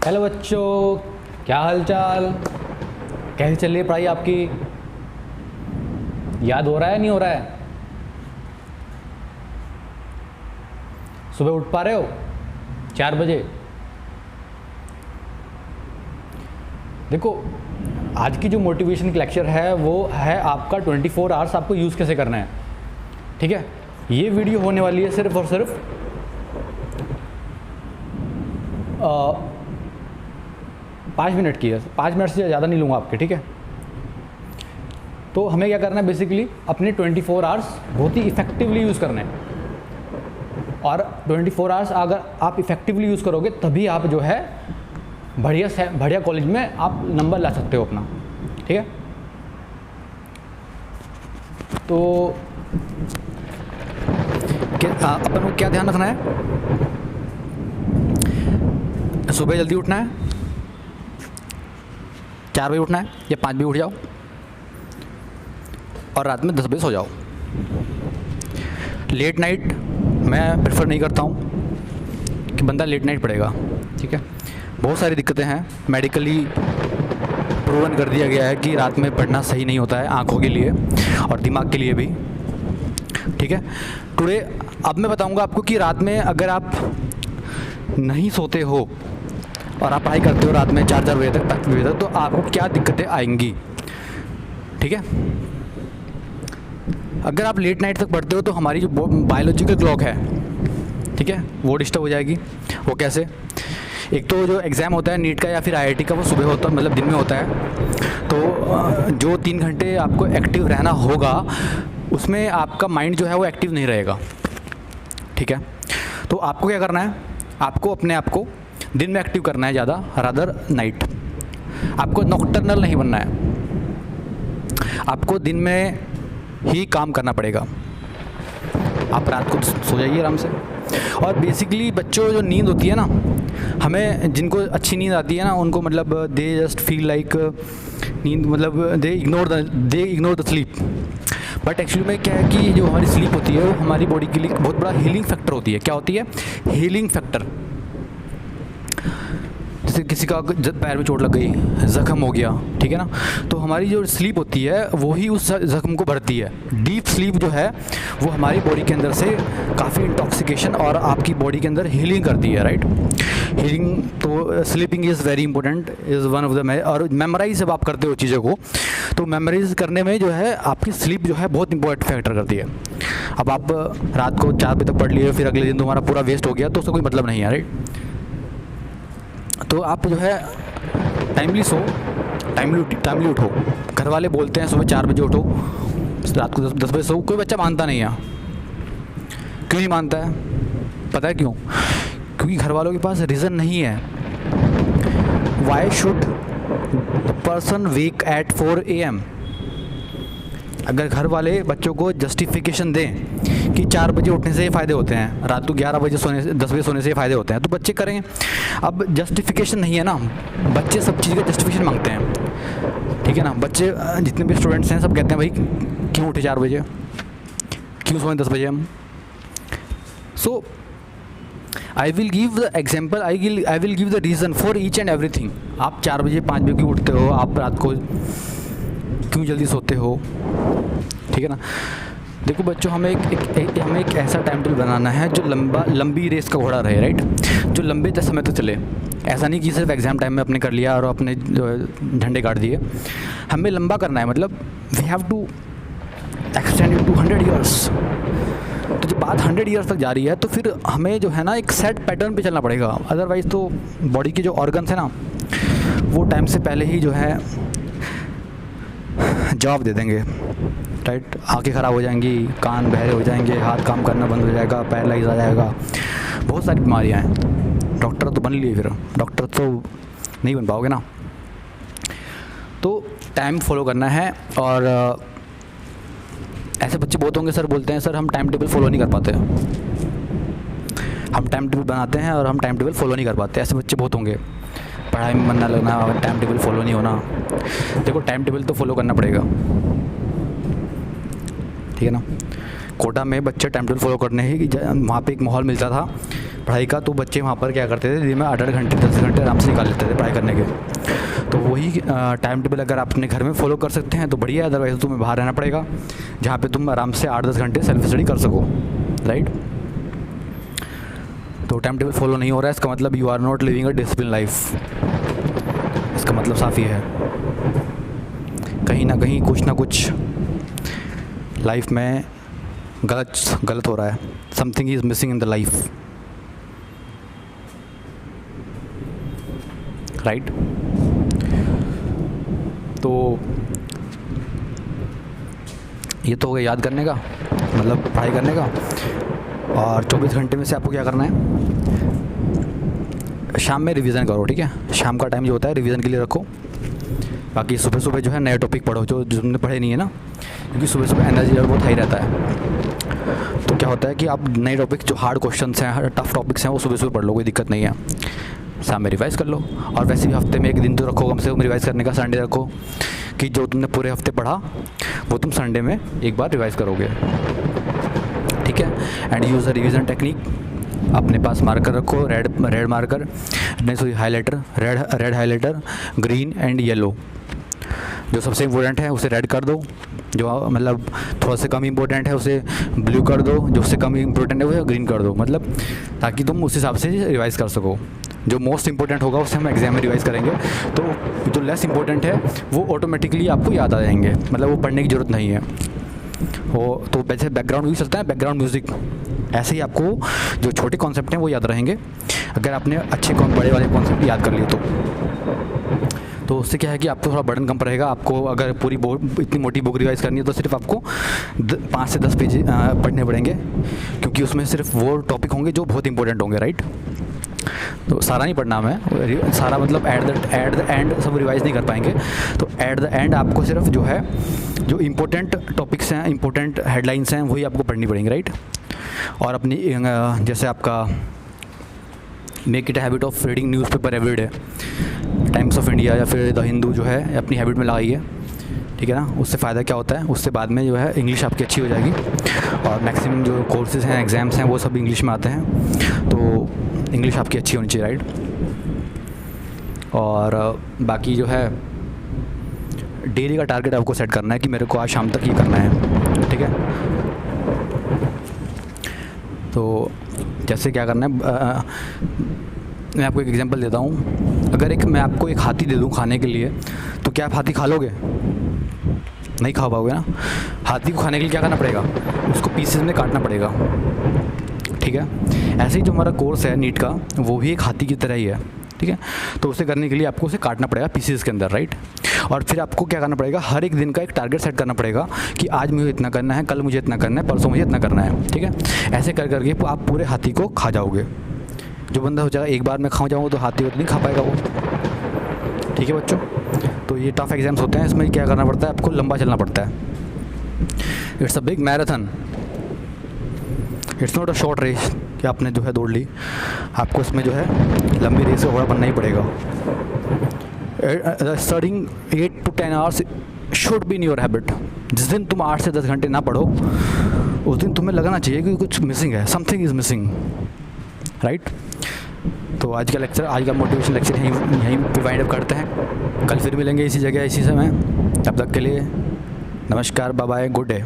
Hello बच्चों, क्या हालचाल, कैसे चल रही है पढ़ाई आपकी? याद हो रहा है नहीं हो रहा है? सुबह उठ पा रहे हो 4 बजे? देखो, आज की जो मोटिवेशन की लेक्चर है वो है आपका 24 आवर्स आपको यूज़ कैसे करना है। ठीक है, ये वीडियो होने वाली है सिर्फ और सिर्फ 5 मिनट की है। 5 मिनट से ज़्यादा नहीं लूँगा आपके, ठीक है। तो हमें क्या करना है, बेसिकली अपने 24 आवर्स बहुत ही इफ़ेक्टिवली यूज़ करना है। और 24 आवर्स अगर आप इफ़ेक्टिवली यूज़ करोगे तभी आप जो है बढ़िया कॉलेज में आप नंबर ला सकते हो अपना, ठीक है। तो अपन को क्या ध्यान रखना है, सुबह जल्दी उठना है, 4 बजे उठना है या 5 बजे उठ जाओ और रात में 10 बजे सो जाओ। लेट नाइट मैं प्रेफर नहीं करता हूँ कि बंदा लेट नाइट पढ़ेगा, ठीक है। बहुत सारी दिक्कतें हैं, मेडिकली प्रूवन कर दिया गया है कि रात में पढ़ना सही नहीं होता है आँखों के लिए और दिमाग के लिए भी, ठीक है। टुडे अब मैं बताऊंगा आपको कि रात में अगर आप नहीं सोते हो और आप पढ़ाई करते हो रात में 4 बजे तक 5 बजे तक, तो आपको क्या दिक्कतें आएंगी, ठीक है। अगर आप लेट नाइट तक पढ़ते हो तो हमारी जो बायोलॉजिकल क्लॉक है, ठीक है, वो डिस्टर्ब हो जाएगी। वो कैसे? एक तो जो एग्ज़ाम होता है नीट का या फिर आईआईटी का, वो सुबह होता है, मतलब दिन में होता है। तो जो 3 घंटे आपको एक्टिव रहना होगा उसमें आपका माइंड जो है वो एक्टिव नहीं रहेगा, ठीक है। तो आपको क्या करना है, आपको अपने आप को दिन में एक्टिव करना है ज़्यादा, रादर नाइट। आपको नॉकटर्नल नहीं बनना है, आपको दिन में ही काम करना पड़ेगा। आप रात को सो जाइए आराम से। और बेसिकली बच्चों जो नींद होती है ना, हमें जिनको अच्छी नींद आती है ना उनको मतलब दे जस्ट फील लाइक नींद, मतलब दे ignore the sleep. But actually में क्या है कि जो हमारी स्लीप होती है वो हमारी बॉडी के लिए बहुत बड़ा हीलिंग फैक्टर होती है। क्या होती है? Healing factor. जैसे किसी का पैर में चोट लग गई, ज़ख्म हो गया, ठीक है ना, तो हमारी जो स्लीप होती है वो ही उस ज़ख्म को भरती है। डीप स्लीप जो है वो हमारी बॉडी के अंदर से काफ़ी इंटॉक्सिकेशन और आपकी बॉडी के अंदर हीलिंग करती है, राइट। हीलिंग, तो sleeping is very important, is one of the. और मेमोराइज जब आप करते हो चीज़ों को, तो मेमोराइज करने में जो है आपकी स्लीप जो है बहुत इंपॉर्टेंट फैक्टर करती है। अब आप रात को 4 बजे तक पढ़ लिए, फिर अगले दिन तुम्हारा पूरा वेस्ट हो गया, तो उसका कोई मतलब नहीं है, राइट। तो आप जो है टाइमली सो, टाइमली उठो। घर वाले बोलते हैं सुबह 4 बजे उठो, रात को 10 बजे सो। कोई बच्चा मानता नहीं है। क्यों नहीं मानता है? पता है क्यों? क्योंकि घर वालों के पास रीज़न नहीं है। Why should the person wake at 4 AM? अगर घर वाले बच्चों को जस्टिफिकेशन दें कि 4 बजे उठने से ये फ़ायदे होते हैं, रात को 11 बजे सोने से 10 बजे सोने से ये फ़ायदे होते हैं, तो बच्चे करेंगे। अब जस्टिफिकेशन नहीं है ना, बच्चे सब चीज़ का जस्टिफिकेशन मांगते हैं, ठीक है ना। बच्चे जितने भी स्टूडेंट्स हैं सब कहते हैं भाई क्यों उठे 4 बजे, क्यों सोए 10 बजे हम। So I will give the example, I will give the reason for each and everything. आप 4 बजे 5 बजे क्यों उठते हो, आप रात को क्यों जल्दी सोते हो, ठीक है ना। देखो बच्चों, हमें एक ऐसा टाइम टेबल बनाना है जो लंबी रेस का घोड़ा रहे, राइट, जो लंबे समय तक चले। ऐसा नहीं कि सिर्फ एग्ज़ाम टाइम में अपने कर लिया और अपने जो है झंडे गाड़ दिए। हमें लंबा करना है, मतलब we have to extend it to 100 years. तो जब बात 100 ईयर्स तक जा रही है तो फिर हमें जो है ना एक सेट पैटर्न पे चलना पड़ेगा। अदरवाइज़ तो बॉडी के जो ऑर्गन्स हैं ना वो टाइम से पहले ही जो है जवाब दे देंगे, राइट। आंखें ख़राब हो जाएंगी, कान बहरे हो जाएंगे, हाथ काम करना बंद हो जाएगा, पैरालाइज आ जाएगा, बहुत सारी बीमारियां हैं। डॉक्टर तो बन लिए, फिर डॉक्टर तो नहीं बन पाओगे ना। तो टाइम फॉलो करना है। और ऐसे बच्चे बहुत होंगे, सर बोलते हैं सर हम टाइम टेबल फॉलो नहीं कर पाते, हम टाइम टेबल बनाते हैं और हम टाइम टेबल फॉलो नहीं कर पाते। ऐसे बच्चे बहुत होंगे, पढ़ाई में मन ना लगना और टाइम टेबल फॉलो नहीं होना। देखो टाइम टेबल तो फॉलो करना पड़ेगा, ठीक है ना। कोटा में बच्चे टाइम टेबल फॉलो करने ही, वहाँ पे एक माहौल मिलता था, पढ़ाई का, तो बच्चे वहाँ पर क्या करते थे, दिन में 8-8 घंटे 10 घंटे आराम से निकाल लेते थे पढ़ाई करने के। तो वही टाइम टेबल अगर आप अपने घर में फॉलो कर सकते हैं तो बढ़िया है, अदरवाइज तुम्हें बाहर रहना पड़ेगा जहाँ पे तुम आराम से 8-10 घंटे सेल्फ स्टडी कर सको, राइट। तो टाइम टेबल फॉलो नहीं हो रहा है, इसका मतलब you are not living a discipline life, इसका मतलब साफ ही है, कहीं ना कहीं कुछ ना कुछ लाइफ में गलत हो रहा है, something is missing in the life, right. तो ये तो हो गया याद करने का, मतलब पढ़ाई करने का। और 24 घंटे में से आपको क्या करना है, शाम में रिवीजन करो, ठीक है। शाम का टाइम जो होता है रिवीजन के लिए रखो। बाकी सुबह सुबह जो है नए टॉपिक पढ़ो जो तुमने पढ़े नहीं है ना, क्योंकि सुबह सुबह एनर्जी लेवल बहुत हाई रहता है। तो क्या होता है कि आप नए टॉपिक जो हार्ड क्वेश्चंस हैं, टफ टॉपिक्स हैं, वो सुबह सुबह पढ़ लो, कोई दिक्कत नहीं है। शाम में रिवाइज़ कर लो। और वैसे भी हफ्ते में एक दिन तो रखो कम से कम रिवाइज़ करने का, संडे रखो, कि जो तुमने पूरे हफ्ते पढ़ा वो तुम संडे में एक बार रिवाइज़ करोगे, ठीक है। And use a revision technique, अपने पास मार्कर रखो, रेड मार्कर, नहीं sorry highlighter, red highlighter, green and yellow. जो सबसे इम्पोर्टेंट है उसे रेड कर दो, जो मतलब थोड़ा सा कम इम्पोर्टेंट है उसे ब्लू कर दो, जो उससे कम इम्पोर्टेंट है उसे ग्रीन कर दो, मतलब ताकि तुम उस हिसाब से रिवाइज़ कर सको। जो मोस्ट इंपॉर्टेंट होगा उससे हम एग्जाम में रिवाइज़ करेंगे, तो जो लेस इंपॉर्टेंट है वो ऑटोमेटिकली आपको याद आ जाएंगे, मतलब वो पढ़ने की ज़रूरत नहीं है। वो तो वैसे बैकग्राउंड म्यूजिक चलता है, बैकग्राउंड म्यूज़िक, ऐसे ही आपको जो छोटे कॉन्सेप्ट हैं वो याद रहेंगे अगर आपने अच्छे बड़े वाले कॉन्सेप्ट याद कर लिए तो उससे क्या है कि आपको थोड़ा बर्डन कम रहेगा। आपको अगर पूरी इतनी मोटी बुक रिवाइज़ करनी है तो सिर्फ आपको 5 से 10 पेज पढ़ने पड़ेंगे, क्योंकि उसमें सिर्फ वो टॉपिक होंगे जो बहुत इंपॉर्टेंट होंगे, राइट। तो सारा नहीं पढ़ना है, सारा मतलब एट द एंड सब रिवाइज़ नहीं कर पाएंगे। तो एट द एंड आपको सिर्फ जो है जो इम्पोर्टेंट टॉपिक्स हैं, इम्पोर्टेंट हेडलाइंस हैं, वही आपको पढ़नी पड़ेंगी, राइट। और अपनी जैसे आपका make it a habit of reading newspaper everyday, times of India या फिर द हिंदू जो है अपनी हैबिट में लगाइए, ठीक है ना। उससे फ़ायदा क्या होता है, उससे बाद में जो है इंग्लिश आपकी अच्छी हो जाएगी। और मैक्सिमम जो कोर्सेज़ हैं, एग्ज़ाम्स हैं, वो सब इंग्लिश में आते हैं, तो इंग्लिश आपकी अच्छी होनी चाहिए, राइट। और बाकी जो है डेली का टारगेट आपको सेट करना है कि मेरे को आज शाम तक ये करना है, ठीक है। तो जैसे क्या करना है, मैं आपको एक एग्जांपल देता हूँ। अगर मैं आपको एक हाथी दे दूँ खाने के लिए, तो क्या आप हाथी खा लोगे? नहीं खा पाओगे ना। हाथी को खाने के लिए क्या करना पड़ेगा, उसको पीसेस में काटना पड़ेगा, ठीक है। ऐसे ही जो हमारा कोर्स है नीट का, वो भी एक हाथी की तरह ही है, ठीक है। तो उसे करने के लिए आपको उसे काटना पड़ेगा पीसेस के अंदर, राइट। और फिर आपको क्या करना पड़ेगा, हर एक दिन का एक टारगेट सेट करना पड़ेगा कि आज मुझे इतना करना है, कल मुझे इतना करना है, परसों मुझे इतना करना है, ठीक है। ऐसे कर करके आप पूरे हाथी को खा जाओगे। जो बंदा हो जाएगा एक बार मैं खा जाऊँगा तो हाथी को तो नहीं खा पाएगा वो, ठीक है बच्चों। तो ये टफ एग्जाम्स होते हैं, इसमें क्या करना पड़ता है, आपको लंबा चलना पड़ता है। It's a big marathon, it's not a short race कि आपने जो है दौड़ ली। आपको इसमें जो है लंबी रेस का घोड़ा बनना ही पड़ेगा। Studying 8 to 10 hours should be in your habit. जिस दिन तुम 8 से 10 घंटे ना पढ़ो, उस दिन तुम्हें लगना चाहिए कि कुछ मिसिंग है, समथिंग इज़ मिसिंग, राइट। तो आज का लेक्चर, आज का मोटिवेशन लेक्चर यहीं पे वाइंड अप करते हैं। कल फिर मिलेंगे इसी जगह इसी समय। तब तक के लिए नमस्कार, बाय बाय, गुड डे।